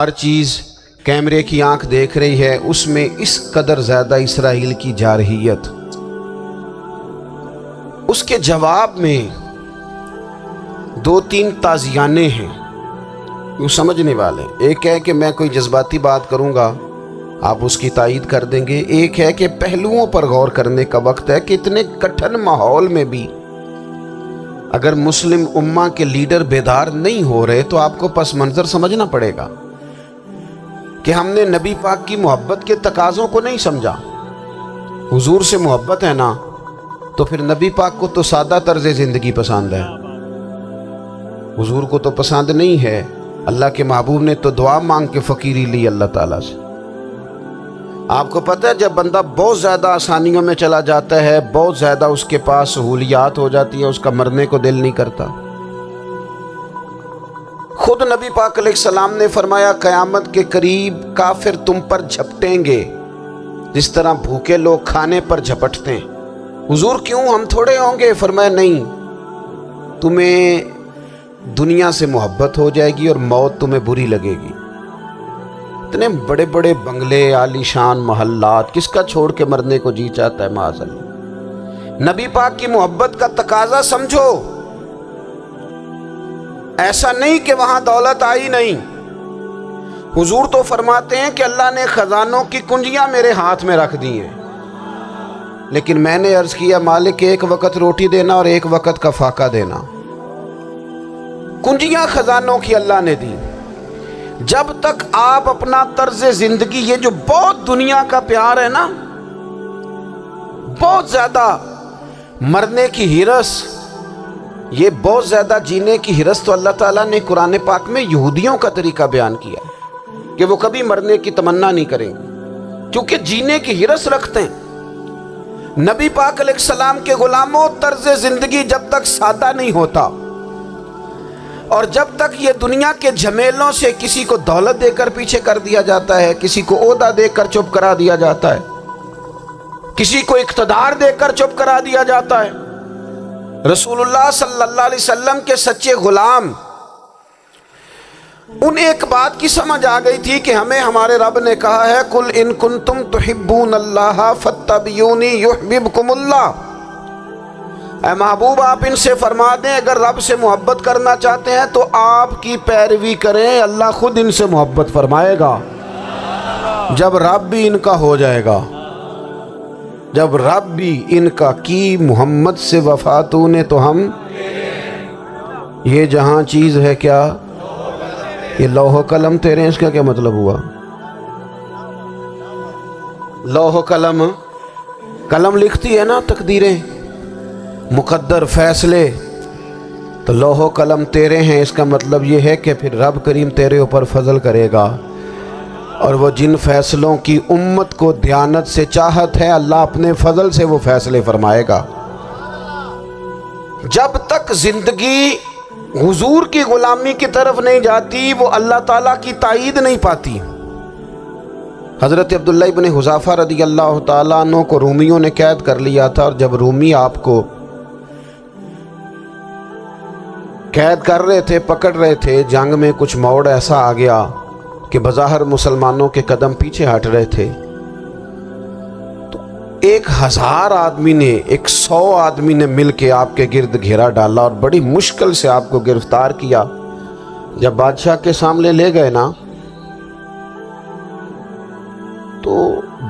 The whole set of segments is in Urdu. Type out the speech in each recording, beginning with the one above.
ہر چیز کیمرے کی آنکھ دیکھ رہی ہے، اس میں اس قدر زیادہ اسرائیل کی جارحیت۔ اس کے جواب میں دو تین تازیانے ہیں وہ سمجھنے والے۔ ایک ہے کہ میں کوئی جذباتی بات کروں گا، آپ اس کی تائید کر دیں گے۔ ایک ہے کہ پہلوؤں پر غور کرنے کا وقت ہے کہ اتنے کٹھن ماحول میں بھی اگر مسلم امہ کے لیڈر بیدار نہیں ہو رہے تو آپ کو پس منظر سمجھنا پڑے گا کہ ہم نے نبی پاک کی محبت کے تقاضوں کو نہیں سمجھا۔ حضور سے محبت ہے نا تو پھر نبی پاک کو تو سادہ طرز زندگی پسند ہے، حضور کو تو پسند نہیں ہے۔ اللہ کے محبوب نے تو دعا مانگ کے فقیری لی اللہ تعالیٰ سے۔ آپ کو پتہ ہے جب بندہ بہت زیادہ آسانیوں میں چلا جاتا ہے، بہت زیادہ اس کے پاس سہولیات ہو جاتی ہیں، اس کا مرنے کو دل نہیں کرتا۔ خود نبی پاک علیہ السلام نے فرمایا قیامت کے قریب کافر تم پر جھپٹیں گے جس طرح بھوکے لوگ کھانے پر جھپٹتے ہیں۔ حضور کیوں، ہم تھوڑے ہوں گے؟ فرمایا نہیں، تمہیں دنیا سے محبت ہو جائے گی اور موت تمہیں بری لگے گی۔ اتنے بڑے بڑے بنگلے، عالی شان محلات، کس کا چھوڑ کے مرنے کو جی چاہتا ہے معاذ اللہ۔ نبی پاک کی محبت کا تقاضا سمجھو، ایسا نہیں کہ وہاں دولت آئی نہیں۔ حضور تو فرماتے ہیں کہ اللہ نے خزانوں کی کنجیاں میرے ہاتھ میں رکھ دی ہیں، لیکن میں نے عرض کیا مالک ایک وقت روٹی دینا اور ایک وقت کا فاقہ دینا۔ کنجیاں خزانوں کی اللہ نے دی۔ جب تک آپ اپنا طرز زندگی، یہ جو بہت دنیا کا پیار ہے نا، بہت زیادہ مرنے کی ہرس، یہ بہت زیادہ جینے کی ہرس، تو اللہ تعالیٰ نے قرآن پاک میں یہودیوں کا طریقہ بیان کیا کہ وہ کبھی مرنے کی تمنا نہیں کریں گے کیونکہ جینے کی ہرس رکھتے ہیں۔ نبی پاک علیہ السلام کے غلاموں، طرز زندگی جب تک سادہ نہیں ہوتا اور جب تک یہ دنیا کے جھمیلوں سے کسی کو دولت دے کر پیچھے کر دیا جاتا ہے، کسی کو عہدہ دے کر چپ کرا دیا جاتا ہے، کسی کو اقتدار دے کر چپ کرا دیا جاتا ہے، رسول اللہ صلی اللہ علیہ وسلم کے سچے غلام ان ایک بات کی سمجھ آ گئی تھی کہ ہمیں ہمارے رب نے کہا ہے قل ان کنتم تحبون اللہ فاتبعونی یحببکم اللہ۔ اے محبوب آپ ان سے فرما دیں اگر رب سے محبت کرنا چاہتے ہیں تو آپ کی پیروی کریں، اللہ خود ان سے محبت فرمائے گا۔ جب رب بھی ان کا ہو جائے گا، جب رب بھی ان کا کی محمد سے وفا تو نے تو ہم، یہ جہاں چیز ہے کیا، یہ لوح و قلم تیرے، اس کا کیا مطلب ہوا؟ لوح و قلم، قلم لکھتی ہے نا تقدیریں، مقدر فیصلے، تو لوح و قلم تیرے ہیں، اس کا مطلب یہ ہے کہ پھر رب کریم تیرے اوپر فضل کرے گا، اور وہ جن فیصلوں کی امت کو دیانت سے چاہت ہے اللہ اپنے فضل سے وہ فیصلے فرمائے گا۔ جب تک زندگی حضور کی غلامی کی طرف نہیں جاتی وہ اللہ تعالیٰ کی تائید نہیں پاتی۔ حضرت عبداللہ ابن حذافہ رضی اللہ تعالیٰ عنہ کو رومیوں نے قید کر لیا تھا، اور جب رومی آپ کو قید کر رہے تھے، پکڑ رہے تھے، جنگ میں کچھ موڑ ایسا آ گیا کہ بظاہر مسلمانوں کے قدم پیچھے ہٹ رہے تھے، تو 1000 آدمی نے، 100 آدمی نے مل کے آپ کے گرد گھیرا ڈالا اور بڑی مشکل سے آپ کو گرفتار کیا۔ جب بادشاہ کے سامنے لے گئے نا تو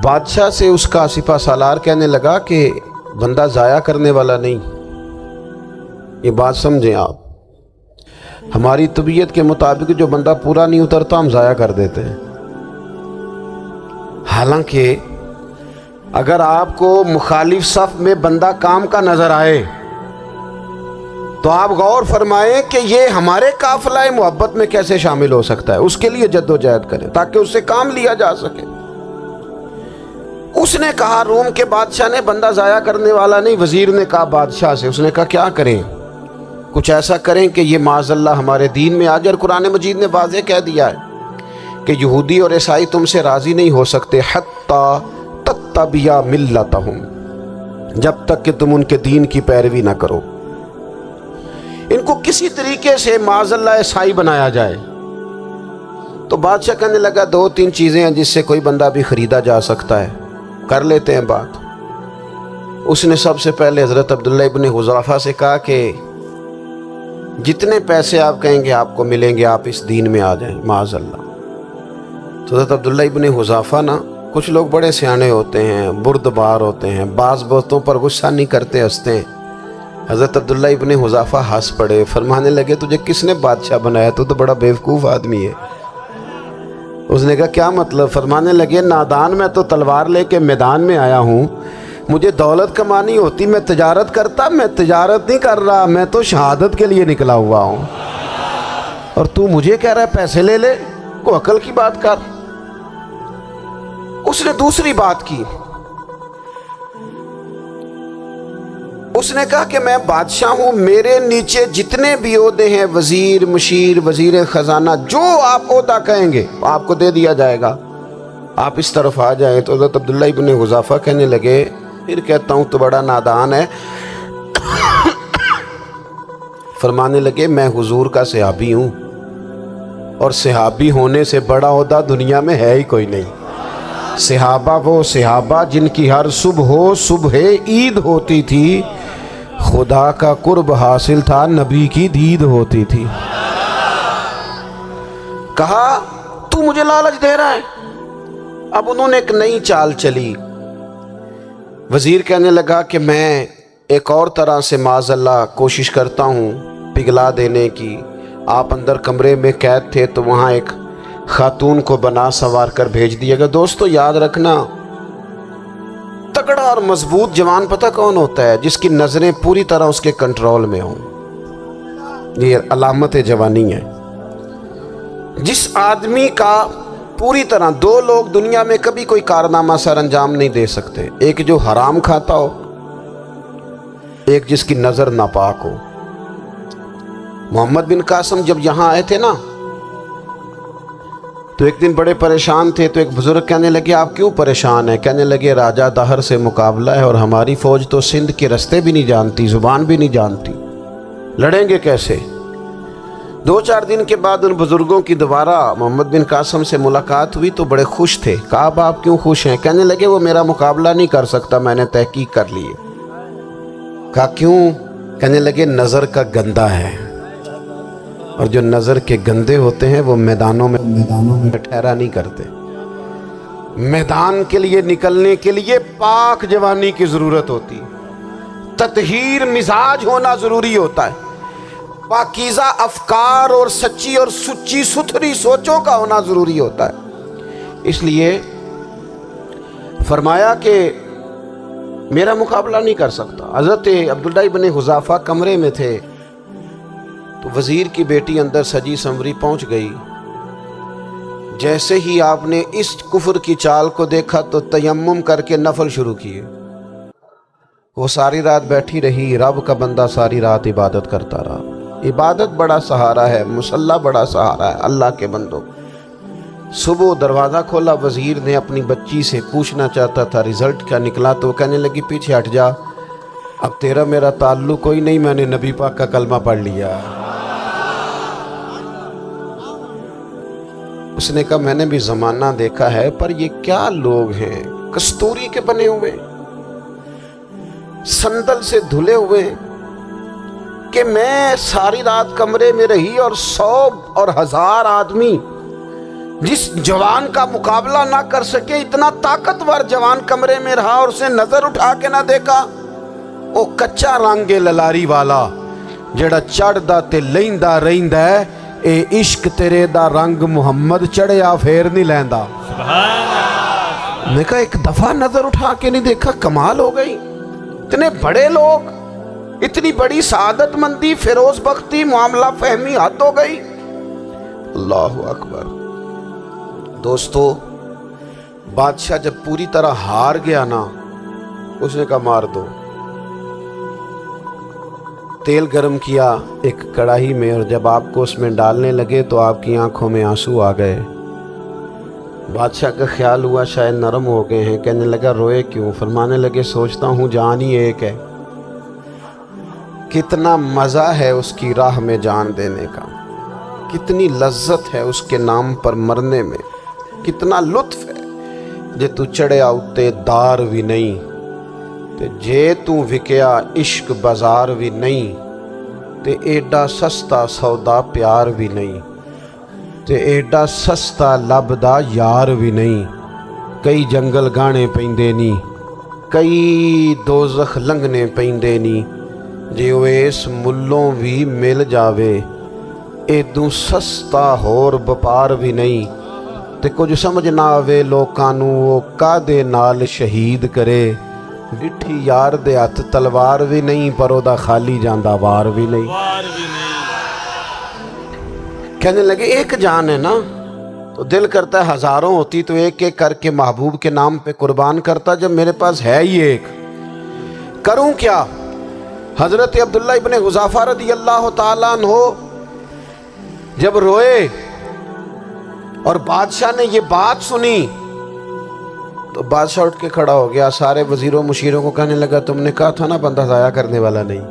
بادشاہ سے اس کا سپہ سالار کہنے لگا کہ بندہ ضائع کرنے والا نہیں، یہ بات سمجھیں آپ، ہماری طبیعت کے مطابق جو بندہ پورا نہیں اترتا ہم ضائع کر دیتے ہیں۔ حالانکہ اگر آپ کو مخالف صف میں بندہ کام کا نظر آئے تو آپ غور فرمائیں کہ یہ ہمارے قافلہ محبت میں کیسے شامل ہو سکتا ہے، اس کے لیے جد و جہد کریں تاکہ اس سے کام لیا جا سکے۔ اس نے کہا، روم کے بادشاہ نے، بندہ ضائع کرنے والا نہیں۔ وزیر نے کہا بادشاہ سے، اس نے کہا کیا کریں؟ کچھ ایسا کریں کہ یہ معاذ اللہ ہمارے دین میں آج، اور قرآن مجید نے واضح کہہ دیا ہے کہ یہودی اور عیسائی تم سے راضی نہیں ہو سکتے حتی تتبع ملتہم، جب تک کہ تم ان کے دین کی پیروی نہ کرو۔ ان کو کسی طریقے سے معاذ اللہ عیسائی بنایا جائے، تو بادشاہ کہنے لگا 2-3 چیزیں ہیں جس سے کوئی بندہ بھی خریدا جا سکتا ہے، کر لیتے ہیں بات۔ اس نے سب سے پہلے حضرت عبداللہ ابن حذافہ سے کہا کہ جتنے پیسے آپ کہیں گے آپ کو ملیں گے، آپ اس دین میں آ جائیں معاذ اللہ۔ تو حضرت عبداللہ ابن حذافہ نا، کچھ لوگ بڑے سیانے ہوتے ہیں، بردبار ہوتے ہیں، بعض باتوں پر غصہ نہیں کرتے، ہنستے ہیں۔ حضرت عبداللہ ابن حذافہ ہنس پڑے، فرمانے لگے تجھے کس نے بادشاہ بنایا؟ تو بڑا بیوقوف آدمی ہے۔ اس نے کہا کیا مطلب؟ فرمانے لگے نادان، میں تو تلوار لے کے میدان میں آیا ہوں، مجھے دولت کمانی ہوتی میں تجارت کرتا، میں تجارت نہیں کر رہا، میں تو شہادت کے لیے نکلا ہوا ہوں، اور تو مجھے کہہ رہا ہے پیسے لے لے، کو عقل کی بات کر۔ اس نے دوسری بات کی، اس نے کہا کہ میں بادشاہ ہوں، میرے نیچے جتنے بھی عہدے ہیں، وزیر، مشیر، وزیر خزانہ، جو آپ عہدہ کہیں گے آپ کو دے دیا جائے گا، آپ اس طرف آ جائیں۔ تو حضرت عبداللہ ابن حذافہ کہنے لگے پھر کہتا ہوں تو بڑا نادان ہے۔ فرمانے لگے میں حضور کا صحابی ہوں، اور صحابی ہونے سے بڑا عہدہ دنیا میں ہے ہی کوئی نہیں۔ صحابہ وہ صحابہ جن کی ہر صبح عید ہوتی تھی، خدا کا قرب حاصل تھا، نبی کی دید ہوتی تھی۔ کہا تو مجھے لالچ دے رہا ہے۔ اب انہوں نے ایک نئی چال چلی۔ وزیر کہنے لگا کہ میں ایک اور طرح سے معاذ اللہ کوشش کرتا ہوں پگھلا دینے کی۔ آپ اندر کمرے میں قید تھے تو وہاں ایک خاتون کو بنا سنوار کر بھیج دیا گیا۔ دوستو یاد رکھنا، تگڑا اور مضبوط جوان پتہ کون ہوتا ہے؟ جس کی نظریں پوری طرح اس کے کنٹرول میں ہوں۔ یہ علامت جوانی ہے۔ جس آدمی کا پوری طرح، 2 لوگ دنیا میں کبھی کوئی کارنامہ سر انجام نہیں دے سکتے، ایک جو حرام کھاتا ہو، ایک جس کی نظر ناپاک ہو۔ محمد بن قاسم جب یہاں آئے تھے نا، تو ایک دن بڑے پریشان تھے، تو ایک بزرگ کہنے لگے آپ کیوں پریشان ہیں؟ کہنے لگے راجہ دہر سے مقابلہ ہے، اور ہماری فوج تو سندھ کے رستے بھی نہیں جانتی، زبان بھی نہیں جانتی، لڑیں گے کیسے؟ 2-4 دن کے بعد ان بزرگوں کی دوبارہ محمد بن قاسم سے ملاقات ہوئی تو بڑے خوش تھے۔ کہا اب آپ کیوں خوش ہیں؟ کہنے لگے وہ میرا مقابلہ نہیں کر سکتا، میں نے تحقیق کر لی ہے۔ کہا کیوں؟ کہنے لگے نظر کا گندہ ہے، اور جو نظر کے گندے ہوتے ہیں وہ میدانوں میں ٹھہرا نہیں کرتے۔ میدان کے لیے نکلنے کے لیے پاک جوانی کی ضرورت ہوتی، تطہیر مزاج ہونا ضروری ہوتا ہے، پاکیزہ افکار اور سچی اور سچی ستھری سوچوں کا ہونا ضروری ہوتا ہے۔ اس لیے فرمایا کہ میرا مقابلہ نہیں کر سکتا۔ حضرت عبداللہ ابن حذافہ کمرے میں تھے، تو وزیر کی بیٹی اندر سجی سنوری پہنچ گئی۔ جیسے ہی آپ نے اس کفر کی چال کو دیکھا تو تیمم کر کے نفل شروع کیے۔ وہ ساری رات بیٹھی رہی، رب کا بندہ ساری رات عبادت کرتا رہا۔ عبادت بڑا سہارا ہے، مصلی بڑا سہارا ہے اللہ کے بندوں۔ صبح دروازہ کھولا، وزیر نے اپنی بچی سے پوچھنا چاہتا تھا رزلٹ کیا نکلا، تو وہ کہنے لگی پیچھے ہٹ جا، اب تیرا میرا تعلق کوئی نہیں، میں نے نبی پاک کا کلمہ پڑھ لیا۔ اس نے کہا میں نے بھی زمانہ دیکھا ہے، پر یہ کیا لوگ ہیں، کستوری کے بنے ہوئے، سندل سے دھلے ہوئے، کہ میں ساری رات کمرے میں رہی اور 100 اور 1000 آدمی جس جوان کا مقابلہ نہ کر سکے، اتنا طاقتور جوان کمرے میں رہا اور اسے نظر اٹھا کے نہ دیکھا۔ وہ کچا رنگ للاری والا جڑا چڑھدا تے لیندا رہندا ہے، اے عشق تیرے دا رنگ محمد چڑھیا پھر نہیں لیندا۔ میں کہا ایک دفعہ نظر اٹھا کے نہیں دیکھا، کمال ہو گئی۔ اتنے بڑے لوگ، اتنی بڑی سعادت مندی، فیروز بختی، معاملہ فہمی، حد ہو گئی۔ اللہ اکبر۔ دوستو بادشاہ جب پوری طرح ہار گیا نا، اس نے کہا مار دو۔ تیل گرم کیا ایک کڑاہی میں، اور جب آپ کو اس میں ڈالنے لگے تو آپ کی آنکھوں میں آنسو آ گئے۔ بادشاہ کا خیال ہوا شاید نرم ہو گئے ہیں، کہنے لگا روئے کیوں؟ فرمانے لگے سوچتا ہوں جان ہی ایک ہے، کتنا مزہ ہے اس کی راہ میں جان دینے کا، کتنی لذت ہے اس کے نام پر مرنے میں، کتنا لطف ہے۔ جے تو چڑھیا اتے دار بھی نہیں تے جے تو وکیا عشق بازار بھی نہیں تے ایڈا سستا سودا پیار بھی نہیں تے ایڈا سستا لبدا یار بھی نہیں۔ کئی جنگل گانے پیندے نی، کئی دوزخ لنگنے پیندے نی، جے اویس ملوں بھی مل جاوے ایدوں سستا ہور بپار بھی نہیں تے کچھ سمجھ نہ آوے لوکاں نوں وہ کادے نال شہید کرے۔ ڈٹھی یار دے ہاتھ تلوار بھی نہیں پر او دا خالی جاندہ وار بھی نہیں۔ کہنے لگے ایک جان ہے نا، تو دل کرتا ہے ہزاروں ہوتی تو ایک ایک کر کے محبوب کے نام پہ قربان کرتا، جب میرے پاس ہے ہی ایک، کروں کیا؟ حضرت عبداللہ ابن حذافہ رضی اللہ تعالیٰ عنہ جب روئے اور بادشاہ نے یہ بات سنی تو بادشاہ اٹھ کے کھڑا ہو گیا، سارے وزیروں مشیروں کو کہنے لگا تم نے کہا تھا نا بندہ ضائع کرنے والا نہیں،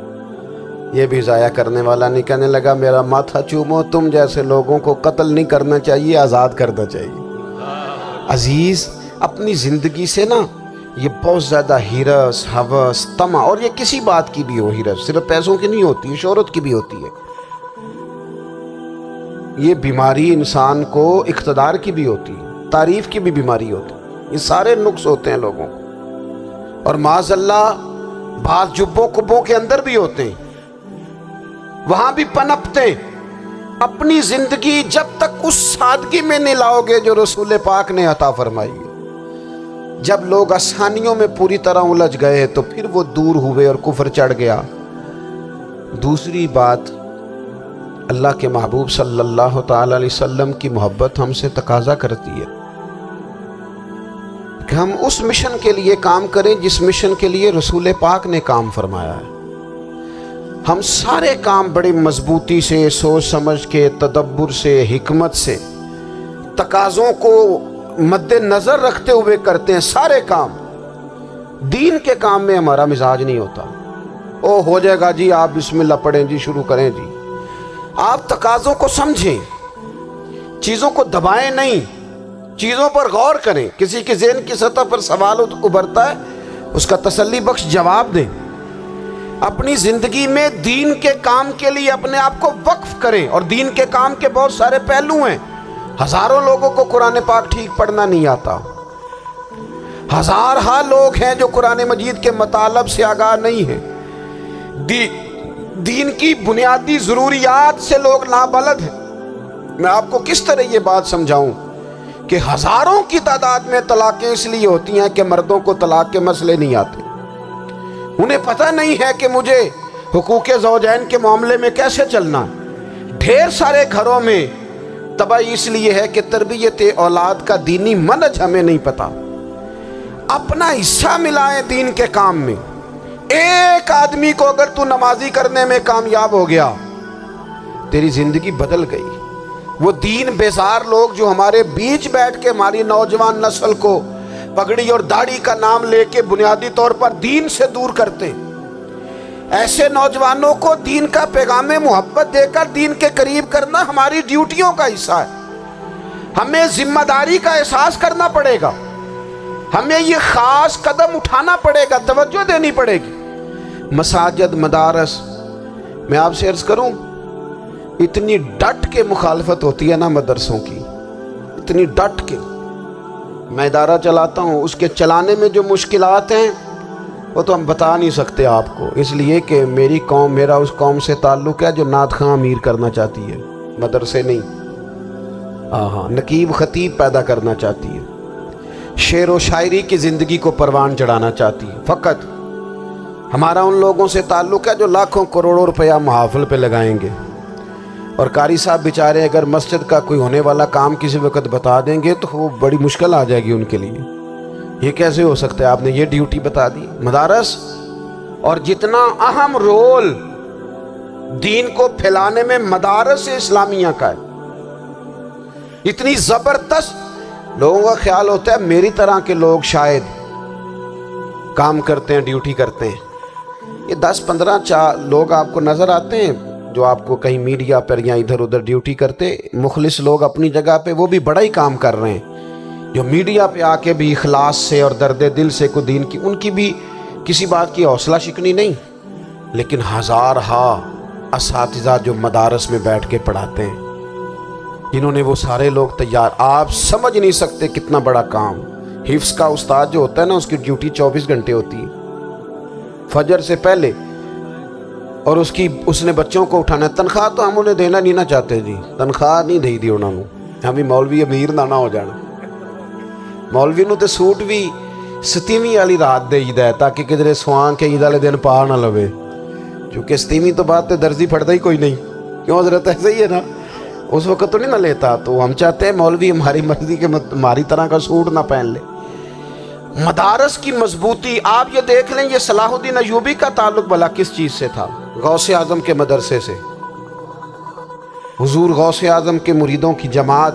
یہ بھی ضائع کرنے والا نہیں۔ کہنے لگا میرا ماتھا چومو، تم جیسے لوگوں کو قتل نہیں کرنا چاہیے، آزاد کرنا چاہیے۔ عزیز، اپنی زندگی سے نا یہ بہت زیادہ ہرس، ہوس، طمع، اور یہ کسی بات کی بھی ہو، ہرس صرف پیسوں کی نہیں ہوتی، شہرت کی بھی ہوتی ہے، یہ بیماری انسان کو اقتدار کی بھی ہوتی ہے، تعریف کی بھی بیماری ہوتی ہے، یہ سارے نقص ہوتے ہیں لوگوں کو، اور معاذ اللہ بعض جبوں کبوں کے اندر بھی ہوتے ہیں، وہاں بھی پنپتے ہیں۔ اپنی زندگی جب تک اس سادگی میں نہیں لاؤ گے جو رسول پاک نے عطا فرمائی ہے، جب لوگ آسانیوں میں پوری طرح الجھ گئے تو پھر وہ دور ہوئے اور کفر چڑھ گیا۔ دوسری بات، اللہ کے محبوب صلی اللہ تعالی علیہ وسلم کی محبت ہم سے تقاضا کرتی ہے کہ ہم اس مشن کے لیے کام کریں جس مشن کے لیے رسول پاک نے کام فرمایا ہے۔ ہم سارے کام بڑی مضبوطی سے، سوچ سمجھ کے، تدبر سے، حکمت سے، تقاضوں کو مد نظر رکھتے ہوئے کرتے ہیں سارے کام۔ دین کے کام میں ہمارا مزاج نہیں ہوتا، او ہو جائے گا جی، آپ بسم اللہ پڑھیں جی، شروع کریں جی۔ آپ تقاضوں کو سمجھیں، چیزوں کو دبائیں نہیں، چیزوں پر غور کریں۔ کسی کے ذہن کی سطح پر سوال ابھرتا ہے، اس کا تسلی بخش جواب دیں۔ اپنی زندگی میں دین کے کام کے لیے اپنے آپ کو وقف کریں، اور دین کے کام کے بہت سارے پہلو ہیں۔ ہزاروں لوگوں کو قرآن پاک ٹھیک پڑھنا نہیں آتا، ہزارہا لوگ ہیں جو قرآن مجید کے مطالب سے آگاہ نہیں ہیں، دین کی بنیادی ضروریات سے لوگ نابلد ہیں۔ میں آپ کو کس طرح یہ بات سمجھاؤں کہ ہزاروں کی تعداد میں طلاقیں اس لیے ہوتی ہیں کہ مردوں کو طلاق کے مسئلے نہیں آتے، انہیں پتہ نہیں ہے کہ مجھے حقوق زوجین کے معاملے میں کیسے چلنا۔ ڈھیر سارے گھروں میں تباہی اس لیے ہے کہ تربیت اولاد کا دینی منہج ہمیں نہیں پتہ۔ اپنا حصہ ملائیں دین کے کام میں۔ ایک آدمی کو اگر تو نمازی کرنے میں کامیاب ہو گیا، تیری زندگی بدل گئی۔ وہ دین بیزار لوگ جو ہمارے بیچ بیٹھ کے ہماری نوجوان نسل کو پگڑی اور داڑھی کا نام لے کے بنیادی طور پر دین سے دور کرتے ہیں، ایسے نوجوانوں کو دین کا پیغام محبت دے کر دین کے قریب کرنا ہماری ڈیوٹیوں کا حصہ ہے۔ ہمیں ذمہ داری کا احساس کرنا پڑے گا، ہمیں یہ خاص قدم اٹھانا پڑے گا، توجہ دینی پڑے گی۔ مساجد، مدارس، میں آپ سے عرض کروں، اتنی ڈٹ کے مخالفت ہوتی ہے نا مدرسوں کی، اتنی ڈٹ کے۔ میں ادارہ چلاتا ہوں، اس کے چلانے میں جو مشکلات ہیں وہ تو ہم بتا نہیں سکتے آپ کو، اس لیے کہ میری قوم، میرا اس قوم سے تعلق ہے جو نعت خواں امیر کرنا چاہتی ہے، مدرسے نہیں۔ نقیب خطیب پیدا کرنا چاہتی ہے، شعر و شاعری کی زندگی کو پروان چڑھانا چاہتی ہے۔ فقط ہمارا ان لوگوں سے تعلق ہے جو لاکھوں کروڑوں روپیہ محافل پہ لگائیں گے، اور قاری صاحب بیچارے اگر مسجد کا کوئی ہونے والا کام کسی وقت بتا دیں گے تو وہ بڑی مشکل آ جائے گی ان کے لیے۔ یہ کیسے ہو سکتا ہے، آپ نے یہ ڈیوٹی بتا دی۔ مدارس، اور جتنا اہم رول دین کو پھیلانے میں مدارس اسلامیہ کا ہے، اتنی زبردست، لوگوں کا خیال ہوتا ہے میری طرح کے لوگ شاید کام کرتے ہیں، ڈیوٹی کرتے ہیں۔ یہ 10-15 لوگ آپ کو نظر آتے ہیں جو آپ کو کہیں میڈیا پر یا ادھر ادھر ڈیوٹی کرتے، مخلص لوگ اپنی جگہ پہ وہ بھی بڑا ہی کام کر رہے ہیں، جو میڈیا پہ آ کے بھی اخلاص سے اور درد دل سے کو دین کی، ان کی بھی کسی بات کی حوصلہ شکنی نہیں، لیکن ہزارہا اساتذہ جو مدارس میں بیٹھ کے پڑھاتے ہیں، جنہوں نے وہ سارے لوگ تیار، آپ سمجھ نہیں سکتے کتنا بڑا کام۔ حفظ کا استاد جو ہوتا ہے نا، اس کی ڈیوٹی 24 گھنٹے ہوتی ہے فجر سے پہلے، اور اس نے بچوں کو اٹھانا ہے۔ تنخواہ تو ہم انہیں دینا نہیں نہ چاہتے جی، تنخواہ نہیں دے دی انہوں نے، ہمیں مولوی امیر نہ ہو جانا، مولوی نو تے سوٹ بھی 27ویں والی رات دے ہے تاکہ کدھر سوان کے عید والے دن پا نہ لوے، چونکہ 27ویں تو بات تے درزی پھڑتا ہی کوئی نہیں، کیوں حضرت؟ ایسے ہی ہے نا، اس وقت تو نہیں نہ لیتا، تو ہم چاہتے ہیں مولوی ہماری مرضی کے ہماری طرح کا سوٹ نہ پہن لے۔ مدارس کی مضبوطی آپ یہ دیکھ لیں، یہ صلاح الدین ایوبی کا تعلق بھلا کس چیز سے تھا؟ غوث اعظم کے مدرسے سے۔ حضور غوث اعظم کے مریدوں کی جماعت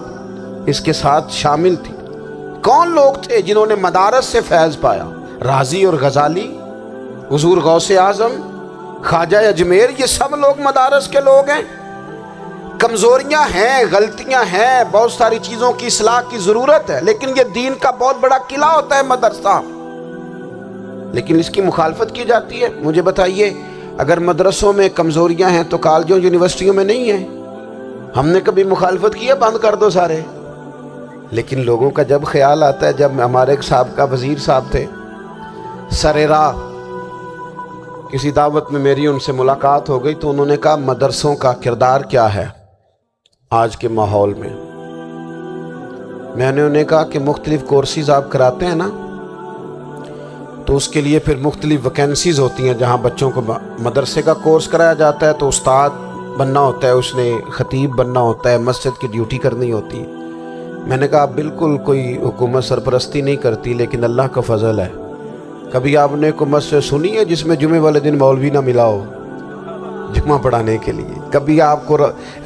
اس کے ساتھ شامل تھی۔ کون لوگ تھے جنہوں نے مدارس سے فیض پایا؟ رازی اور غزالی، حضور غوث اعظم، خواجہ اجمیر، یہ سب لوگ مدارس کے لوگ ہیں۔ کمزوریاں ہیں، غلطیاں ہیں، بہت ساری چیزوں کی اصلاح کی ضرورت ہے، لیکن یہ دین کا بہت بڑا قلعہ ہوتا ہے مدرسہ، لیکن اس کی مخالفت کی جاتی ہے۔ مجھے بتائیے، اگر مدرسوں میں کمزوریاں ہیں تو کالجوں یونیورسٹیوں میں نہیں ہیں؟ ہم نے کبھی مخالفت کی ہے بند کر دو سارے؟ لیکن لوگوں کا جب خیال آتا ہے، جب ہمارے ایک سابقہ وزیر صاحب تھے سر راہ، کسی دعوت میں میری ان سے ملاقات ہو گئی تو انہوں نے کہا مدرسوں کا کردار کیا ہے آج کے ماحول میں؟ میں نے انہیں کہا کہ مختلف کورسز آپ کراتے ہیں نا، تو اس کے لیے پھر مختلف ویکینسیز ہوتی ہیں، جہاں بچوں کو مدرسے کا کورس کرایا جاتا ہے تو استاد بننا ہوتا ہے، اس نے خطیب بننا ہوتا ہے، مسجد کی ڈیوٹی کرنی ہوتی ہے۔ میں نے کہا آپ بالکل کوئی حکومت سرپرستی نہیں کرتی، لیکن اللہ کا فضل ہے، کبھی آپ نے کوئی مسجد سنی ہے جس میں جمعے والے دن مولوی نہ ملا ہو جمعہ پڑھانے کے لیے؟ کبھی آپ کو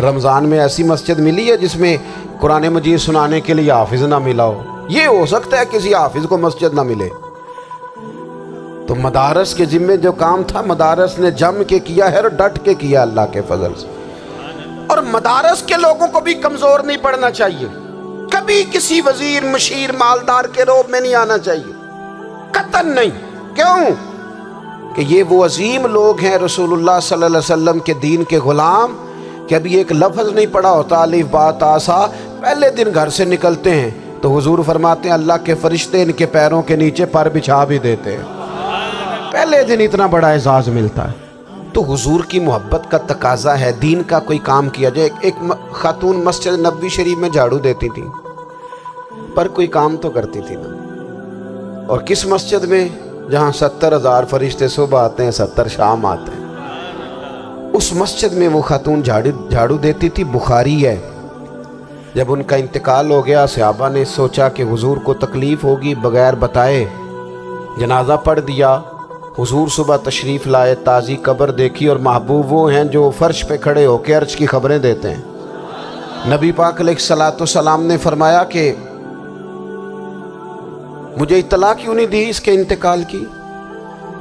رمضان میں ایسی مسجد ملی ہے جس میں قرآن مجید سنانے کے لیے حافظ نہ ملا ہو؟ یہ ہو سکتا ہے کسی حافظ کو مسجد نہ ملے۔ تو مدارس کے ذمے جو کام تھا مدارس نے جم کے کیا ہے اور ڈٹ کے کیا اللہ کے فضل سے، اور مدارس کے لوگوں کو بھی کمزور نہیں پڑنا چاہیے، کبھی کسی وزیر مشیر مالدار کے روب میں نہیں آنا چاہیے، قطعاً نہیں۔ کیوں؟ کہ یہ وہ عظیم لوگ ہیں رسول اللہ صلی اللہ علیہ وسلم کے دین کے غلام، کہ ابھی ایک لفظ نہیں پڑھا ہوتا الف با تا سا، پہلے دن گھر سے نکلتے ہیں تو حضور فرماتے ہیں اللہ کے فرشتے ان کے پیروں کے نیچے پر بچھا بھی دیتے ہیں، پہلے دن اتنا بڑا اعزاز ملتا ہے۔ تو حضور کی محبت کا تقاضا ہے، دین کا کوئی کام کیا جائے۔ ایک خاتون مسجد نبوی شریف میں جھاڑو دیتی تھی، پر کوئی کام تو کرتی تھی نا۔ اور کس مسجد میں؟ جہاں 70,000 فرشتے صبح آتے ہیں، 70 شام آتے ہیں، اس مسجد میں وہ خاتون جھاڑو دیتی تھی۔ بخاری ہے، جب ان کا انتقال ہو گیا صحابہ نے سوچا کہ حضور کو تکلیف ہوگی، بغیر بتائے جنازہ پڑھ دیا۔ حضور صبح تشریف لائے، تازی قبر دیکھی، اور محبوب وہ ہیں جو فرش پہ کھڑے ہو کے عرش کی خبریں دیتے ہیں۔ نبی پاک علیہ الصلوۃ والسلام نے فرمایا کہ مجھے اطلاع کیوں نہیں دی اس کے انتقال کی؟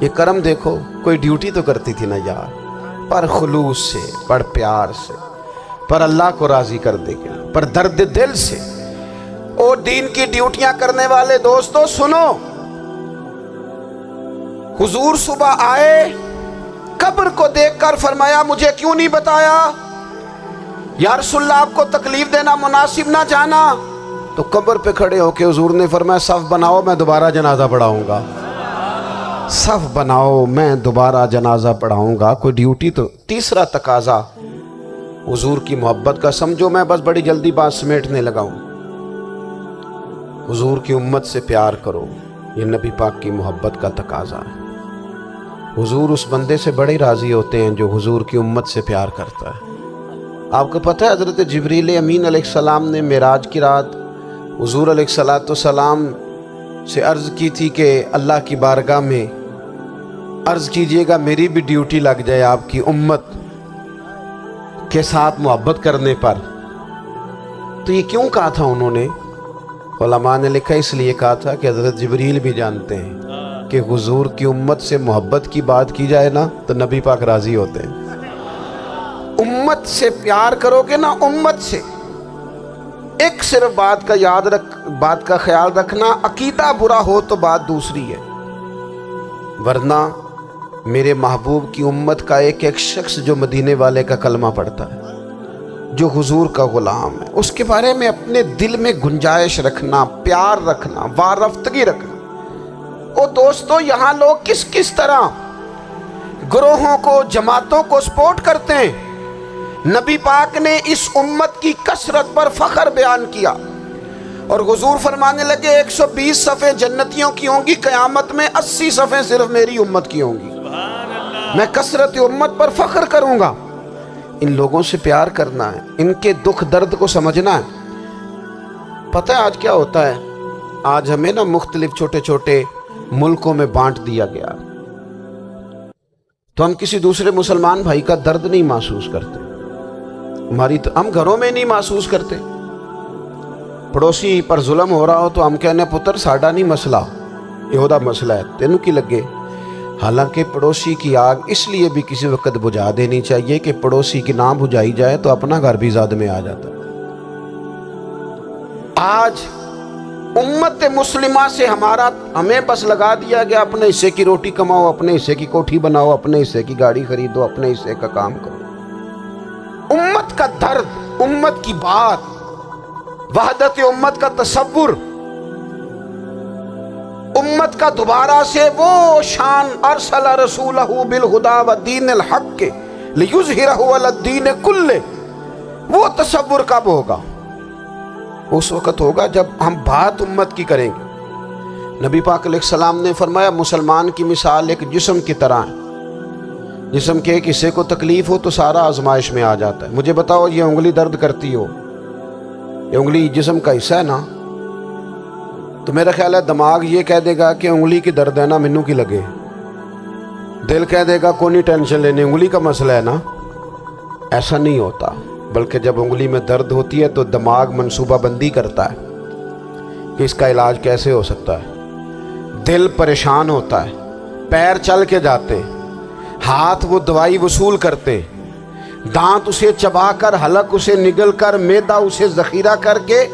یہ کرم دیکھو، کوئی ڈیوٹی تو کرتی تھی نا یار، پر خلوص سے، پر پیار سے، پر اللہ کو راضی کرنے کے لیے، پر درد دل سے۔ اور دین کی ڈیوٹیاں کرنے والے دوستو سنو، حضور صبح آئے، قبر کو دیکھ کر فرمایا مجھے کیوں نہیں بتایا؟ یا رسول اللہ آپ کو تکلیف دینا مناسب نہ جانا؟ تو قبر پہ کھڑے ہو کے حضور نے فرمایا صف بناؤ، میں دوبارہ جنازہ پڑھاؤں گا، صف بناؤ میں دوبارہ جنازہ پڑھاؤں گا۔ کوئی ڈیوٹی تو۔ تیسرا تقاضا حضور کی محبت کا، سمجھو میں بس بڑی جلدی بات سمیٹنے لگا ہوں، حضور کی امت سے پیار کرو، یہ نبی پاک کی محبت کا تقاضا ہے۔ حضور اس بندے سے بڑے راضی ہوتے ہیں جو حضور کی امت سے پیار کرتا ہے۔ آپ کو پتہ ہے حضرت جبریل امین علیہ السلام نے معراج کی رات حضور علیہ الصلوۃ والسلام سے عرض کی تھی کہ اللہ کی بارگاہ میں عرض کیجئے گا میری بھی ڈیوٹی لگ جائے آپ کی امت کے ساتھ محبت کرنے پر۔ تو یہ کیوں کہا تھا انہوں نے؟ علماء نے لکھا اس لیے کہا تھا کہ حضرت جبریل بھی جانتے ہیں کہ حضور کی امت سے محبت کی بات کی جائے نا تو نبی پاک راضی ہوتے ہیں۔ امت سے پیار کرو گے نا، امت سے، ایک صرف بات کا خیال رکھنا، عقیدہ برا ہو تو بات دوسری ہے، ورنہ میرے محبوب کی امت کا ایک ایک شخص جو مدینے والے کا کلمہ پڑھتا ہے، جو حضور کا غلام ہے، اس کے بارے میں اپنے دل میں گنجائش رکھنا، پیار رکھنا، وارفتگی رکھنا۔ او دوستو، یہاں لوگ کس کس طرح گروہوں کو، جماعتوں کو سپورٹ کرتے ہیں۔ نبی پاک نے اس امت کی کثرت پر فخر بیان کیا اور حضور فرمانے لگے 120 صفیں جنتیوں کی ہوں گی، قیامت میں 80 صفیں صرف میری امت کی ہوں گی، میں کثرت امت پر فخر کروں گا۔ ان لوگوں سے پیار کرنا ہے، ان کے دکھ درد کو سمجھنا ہے۔ پتہ ہے آج کیا ہوتا ہے؟ آج ہمیں نا مختلف چھوٹے چھوٹے ملکوں میں بانٹ دیا گیا، تو ہم کسی دوسرے مسلمان بھائی کا درد نہیں محسوس کرتے، ہم گھروں میں نہیں محسوس کرتے۔ پڑوسی پر ظلم ہو رہا ہو تو ہم کہنے پتر ساڈا نہیں مسئلہ، یہ دا مسئلہ ہے، تینوں کی لگے۔ حالانکہ پڑوسی کی آگ اس لیے بھی کسی وقت بجھا دینی چاہیے کہ پڑوسی کی نہ بجھائی جائے تو اپنا گھر بھی زاد میں آ جاتا ہے۔ آج امت مسلمہ سے ہمیں بس لگا دیا گیا اپنے حصے کی روٹی کماؤ، اپنے حصے کی کوٹھی بناؤ، اپنے حصے کی گاڑی خریدو، اپنے حصے کا کام کرو۔ امت کا درد، امت کی بات، وحدت امت کا تصور، امت کا دوبارہ سے وہ شان، ارسل رسولہ بالہدی ودین الحق لیظہرہ علی الدین کلہ، وہ تصور کب ہوگا؟ اس وقت ہوگا جب ہم بات امت کی کریں گے۔ نبی پاک علیہ السلام نے فرمایا مسلمان کی مثال ایک جسم کی طرح ہے، جسم کے ایک حصے کو تکلیف ہو تو سارا آزمائش میں آ جاتا ہے۔ مجھے بتاؤ یہ انگلی درد کرتی ہو، یہ انگلی جسم کا حصہ ہے نا، تو میرا خیال ہے دماغ یہ کہہ دے گا کہ انگلی کی درد ہے نا، مینوں کی لگے، دل کہہ دے گا کوئی نہیں ٹینشن لینے، انگلی کا مسئلہ ہے نا۔ ایسا نہیں ہوتا، بلکہ جب انگلی میں درد ہوتی ہے تو دماغ منصوبہ بندی کرتا ہے کہ اس کا علاج کیسے ہو سکتا ہے، دل پریشان ہوتا ہے، پیر چل کے جاتے، ہاتھ وہ دوائی وصول کرتے، دانت اسے چبا کر، حلق اسے نگل کر، معدہ اسے ذخیرہ کر کے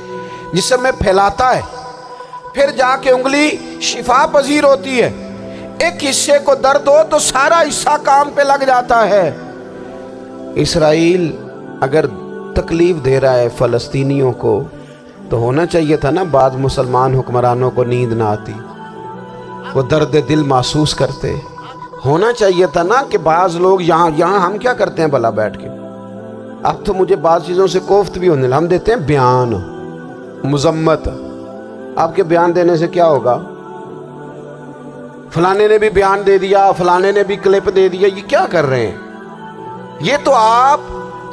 جسم میں پھیلاتا ہے، پھر جا کے انگلی شفا پذیر ہوتی ہے۔ ایک حصے کو درد ہو تو سارا حصہ کام پہ لگ جاتا ہے۔ اسرائیل اگر تکلیف دے رہا ہے فلسطینیوں کو تو ہونا چاہیے تھا نا بعض مسلمان حکمرانوں کو نیند نہ آتی، وہ درد دل محسوس کرتے، ہونا چاہیے تھا نا کہ بعض لوگ یہاں ہم کیا کرتے ہیں بھلا بیٹھ کے، اب تو مجھے بعض چیزوں سے کوفت بھی ہونے لگا، ہم دیتے ہیں بیان، مذمت۔ آپ کے بیان دینے سے کیا ہوگا؟ فلانے نے بھی بیان دے دیا، فلانے نے بھی کلپ دے دیا، یہ کیا کر رہے ہیں؟ یہ تو آپ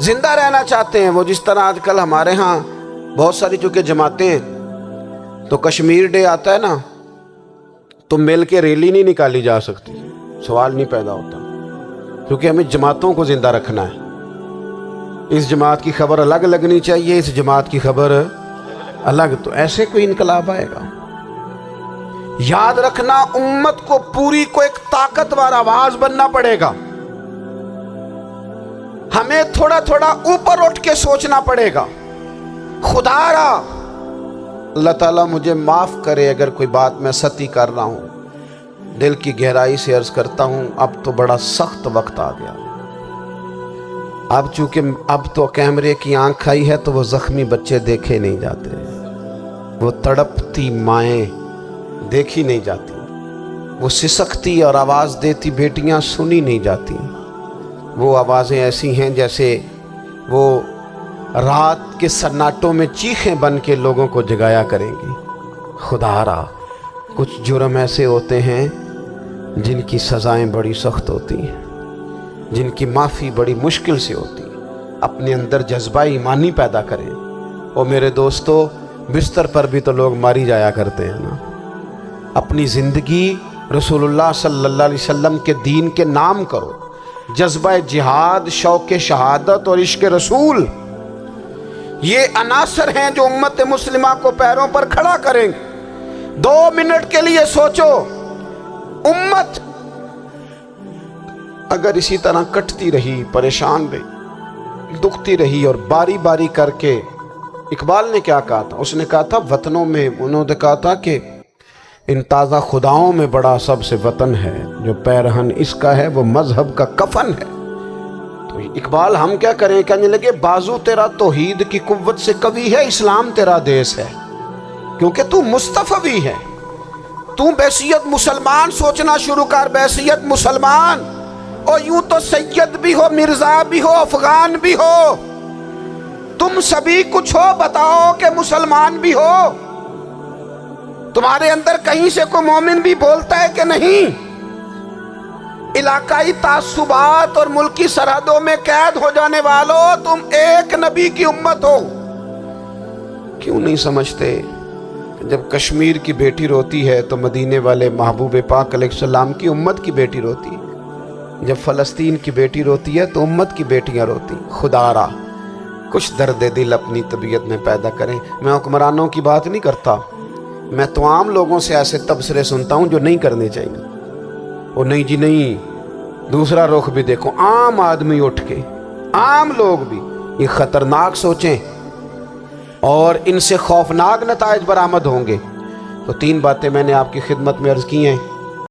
زندہ رہنا چاہتے ہیں۔ وہ جس طرح آج کل ہمارے ہاں بہت ساری چونکہ جماعتیں ہیں تو کشمیر ڈے آتا ہے نا تو مل کے ریلی نہیں نکالی جا سکتی، سوال نہیں پیدا ہوتا، کیونکہ ہمیں جماعتوں کو زندہ رکھنا ہے۔ اس جماعت کی خبر الگ لگنی چاہیے، اس جماعت کی خبر الگ، تو ایسے کوئی انقلاب آئے گا؟ یاد رکھنا امت کو پوری کو ایک طاقتور آواز بننا پڑے گا، ہمیں تھوڑا تھوڑا اوپر اٹھ کے سوچنا پڑے گا۔ خدا را اللہ تعالیٰ مجھے معاف کرے اگر کوئی بات میں ستی کر رہا ہوں، دل کی گہرائی سے عرض کرتا ہوں اب تو بڑا سخت وقت آ گیا۔ اب چونکہ اب تو کیمرے کی آنکھ آئی ہے تو وہ زخمی بچے دیکھے نہیں جاتے، وہ تڑپتی مائیں دیکھی نہیں جاتی، وہ سسکتی اور آواز دیتی بیٹیاں سنی نہیں جاتی۔ وہ آوازیں ایسی ہیں جیسے وہ رات کے سناٹوں میں چیخیں بن کے لوگوں کو جگایا کریں گی۔ خدا را کچھ جرم ایسے ہوتے ہیں جن کی سزائیں بڑی سخت ہوتی ہیں، جن کی معافی بڑی مشکل سے ہوتی ہے۔ اپنے اندر جذبہ ایمانی پیدا کریں۔ اور میرے دوستو بستر پر بھی تو لوگ ماری جایا کرتے ہیں نا۔ اپنی زندگی رسول اللہ صلی اللہ علیہ وسلم کے دین کے نام کرو، جذبہ جہاد، شوق شہادت اور عشق رسول، یہ عناصر ہیں جو امت مسلمہ کو پیروں پر کھڑا کریں گے۔ 2 منٹ کے لیے سوچو، امت اگر اسی طرح کٹتی رہی، پریشان رہی، دکھتی رہی اور باری باری کر کے اقبال نے کیا کہا تھا؟ اس نے کہا تھا وطنوں میں، انہوں نے کہا تھا کہ ان تازہ خداؤں میں بڑا سب سے وطن ہے، جو پیرہن اس کا ہے وہ مذہب کا کفن ہے۔ تو اقبال ہم کیا کریں؟ کہنے لگے بازو تیرا توحید کی قوت سے قوی ہے، اسلام تیرا دیس ہے، کیونکہ تو مصطفی ہے۔ تو بحیثیت مسلمان سوچنا شروع کر، بحیثیت مسلمان، اور یوں تو سید بھی ہو، مرزا بھی ہو، افغان بھی ہو، تم سبھی کچھ ہو، بتاؤ کہ مسلمان بھی ہو۔ تمہارے اندر کہیں سے کوئی مومن بھی بولتا ہے کہ نہیں؟ علاقائی تعصبات اور ملکی سرحدوں میں قید ہو جانے والوں، تم ایک نبی کی امت ہو۔ کیوں نہیں سمجھتے کہ جب کشمیر کی بیٹی روتی ہے تو مدینے والے محبوب پاک علیہ السلام کی امت کی بیٹی روتی ہے، جب فلسطین کی بیٹی روتی ہے تو امت کی بیٹیاں روتی۔ خدا را کچھ درد دل اپنی طبیعت میں پیدا کریں۔ میں حکمرانوں کی بات نہیں کرتا، میں تو عام لوگوں سے ایسے تبصرے سنتا ہوں جو نہیں کرنے چاہیے۔ وہ نہیں جی نہیں، دوسرا رخ بھی دیکھو، عام آدمی اٹھ کے، عام لوگ بھی یہ خطرناک سوچیں اور ان سے خوفناک نتائج برآمد ہوں گے۔ تو 3 باتیں میں نے آپ کی خدمت میں عرض کی ہیں۔